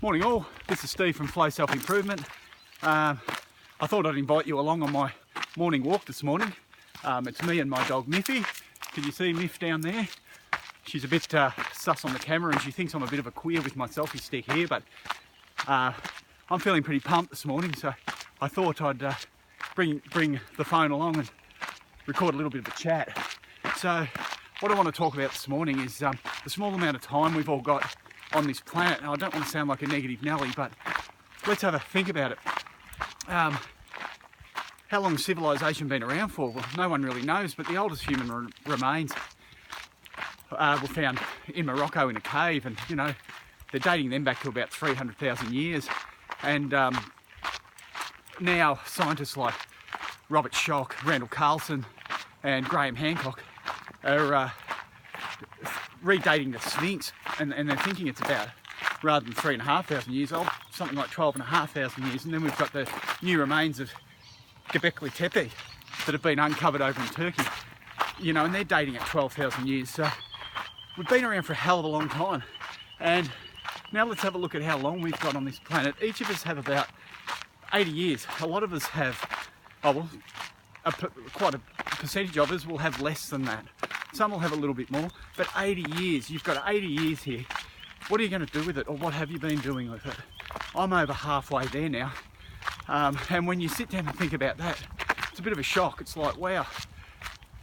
Morning all, this is Steve from Flow Self Improvement. I thought I'd invite you along on my morning walk this morning. It's me and my dog Miffy. Can you see Miff down there? She's a bit sus on the camera and she thinks I'm a bit of a queer with my selfie stick here, but I'm feeling pretty pumped this morning, so I thought I'd bring the phone along and record a little bit of a chat. So what I want to talk about this morning is the small amount of time we've all got on this planet. Now, I don't want to sound like a negative Nelly, but let's have a think about it. How long has civilization been around for? Well, no one really knows, but the oldest human remains were found in Morocco in a cave, and you know, they're dating them back to about 300,000 years. And now scientists like Robert Schoch, Randall Carlson and Graham Hancock are redating the Sphinx, and they're thinking it's about, rather than 3,500 years old, something like 12,500 years. And then we've got the new remains of Göbekli Tepe that have been uncovered over in Turkey, you know, and they're dating at 12,000 years. So we've been around for a hell of a long time. And now let's have a look at how long we've got on this planet. Each of us have about 80 years. A lot of us have, quite a percentage of us will have less than that. Some will have a little bit more, but 80 years, you've got 80 years here. What are you going to do with it, or what have you been doing with it? I'm over halfway there now. And when you sit down and think about that, it's a bit of a shock. It's like, wow.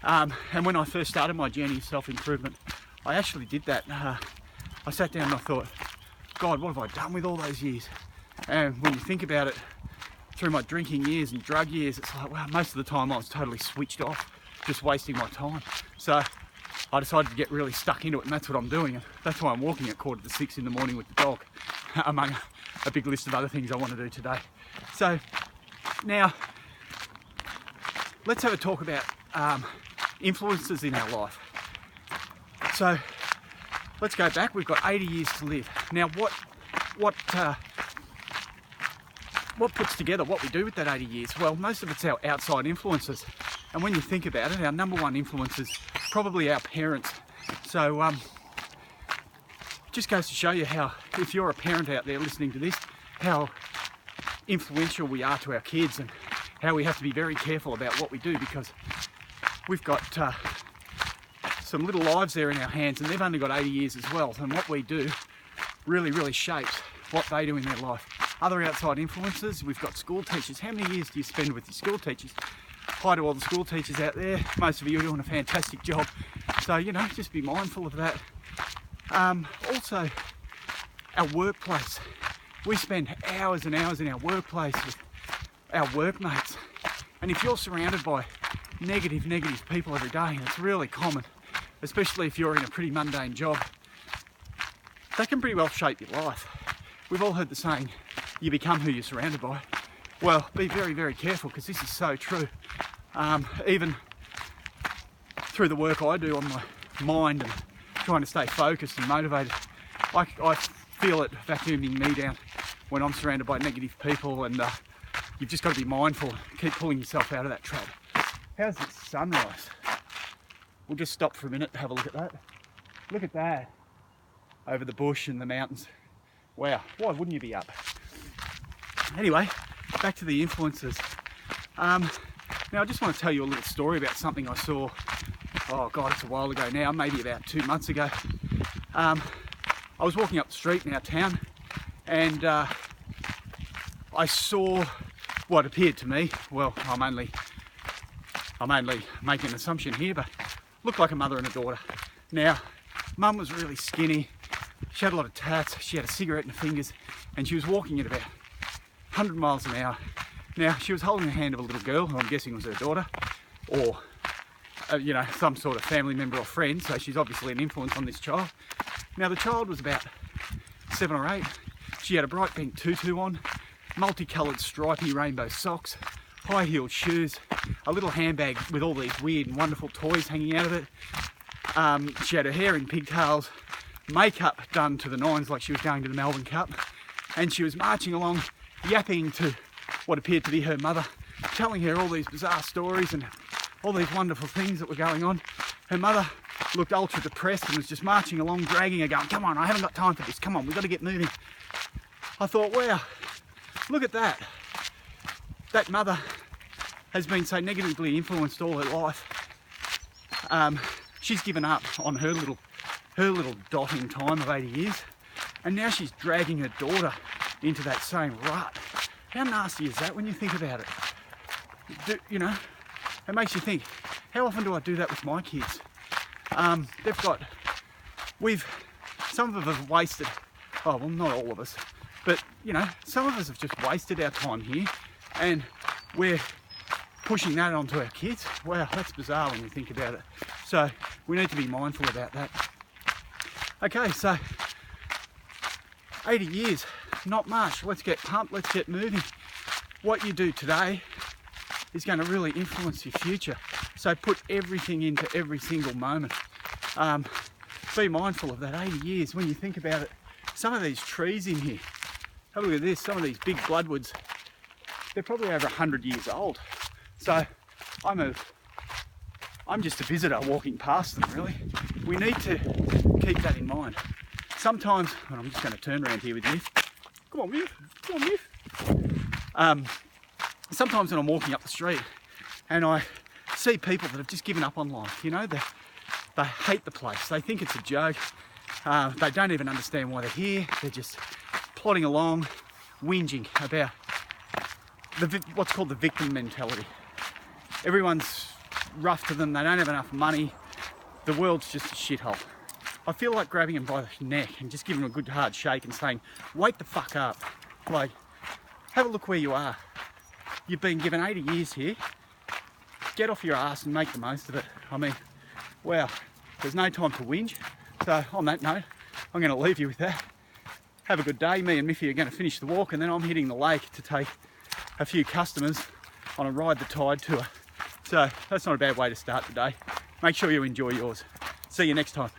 And when I first started my journey of self-improvement, I actually did that. I sat down and I thought, God, what have I done with all those years? And when you think about it, through my drinking years and drug years, it's like, wow, most of the time I was totally switched off, just wasting my time. So I decided to get really stuck into it, and that's what I'm doing. And that's why I'm walking at 5:45 in the morning with the dog, among a big list of other things I want to do today. So now let's have a talk about influences in our life. So let's go back. We've got 80 years to live. Now what puts together what we do with that 80 years? Well, most of it's our outside influences. And when you think about it, our number one influence is probably our parents. So it just goes to show you how, if you're a parent out there listening to this, how influential we are to our kids and how we have to be very careful about what we do, because we've got some little lives there in our hands, and they've only got 80 years as well. And what we do really shapes what they do in their life. Other outside influences, we've got school teachers. How many years do you spend with your school teachers? Hi to all the school teachers out there. Most of you are doing a fantastic job. So, you know, just be mindful of that. Also, our workplace. We spend hours and hours in our workplace with our workmates. And if you're surrounded by negative people every day, and it's really common, especially if you're in a pretty mundane job, that can pretty well shape your life. We've all heard the saying, you become who you're surrounded by. Well, be very careful, because this is so true. Even through the work I do on my mind and trying to stay focused and motivated, I feel it vacuuming me down when I'm surrounded by negative people, and you've just got to be mindful, keep pulling yourself out of that trap. How's it sunrise? We'll just stop for a minute to have a look at that. Look at that, over the bush and the mountains. Wow, why wouldn't you be up? Anyway, back to the influences. Now I just want to tell you a little story about something I saw, oh God, it's a while ago now, maybe about 2 months ago. I was walking up the street in our town, and I saw what appeared to me, well, I'm only making an assumption here, but looked like a mother and a daughter. Now, Mum was really skinny, she had a lot of tats, she had a cigarette in her fingers, and she was walking at about 100 miles an hour. Now, she was holding the hand of a little girl, who I'm guessing was her daughter, or you know, some sort of family member or friend, so she's obviously an influence on this child. Now, the child was about 7 or 8. She had a bright pink tutu on, multicoloured stripy rainbow socks, high-heeled shoes, a little handbag with all these weird and wonderful toys hanging out of it. She had her hair in pigtails, makeup done to the nines like she was going to the Melbourne Cup, and she was marching along, yapping to what appeared to be her mother, telling her all these bizarre stories and all these wonderful things that were going on. Her mother looked ultra depressed and was just marching along, dragging her, going, come on, I haven't got time for this, come on, we've got to get moving. I thought, wow, look at that. That mother has been so negatively influenced all her life. She's given up on her little dotting time of 80 years, and now she's dragging her daughter into that same rut. How nasty is that when you think about it? You know, it makes you think, how often do I do that with my kids? Some of us have wasted, oh well, not all of us, but you know, some of us have just wasted our time here, and we're pushing that onto our kids. Wow, that's bizarre when you think about it. So we need to be mindful about that. Okay, so 80 years, not much. Let's get pumped, let's get moving. What you do today is going to really influence your future. So put everything into every single moment. Be mindful of that 80 years when you think about it. Some of these trees in here, have a look at this, some of these big bloodwoods, they're probably over 100 years old. So I'm just a visitor walking past them, really. We need to keep that in mind. Sometimes, and I'm just going to turn around here with Miff. Come on, Miff. Come on, Miff. Sometimes when I'm walking up the street and I see people that have just given up on life, you know, they hate the place. They think it's a joke. They don't even understand why they're here. They're just plodding along, whinging about what's called the victim mentality. Everyone's rough to them. They don't have enough money. The world's just a shithole. I feel like grabbing them by the neck and just giving them a good hard shake and saying, wake the fuck up. Like, have a look where you are. You've been given 80 years here. Get off your ass and make the most of it. I mean, wow, there's no time to whinge. So on that note, I'm going to leave you with that. Have a good day. Me and Miffy are going to finish the walk, and then I'm hitting the lake to take a few customers on a Ride the Tide tour. So that's not a bad way to start the day. Make sure you enjoy yours. See you next time.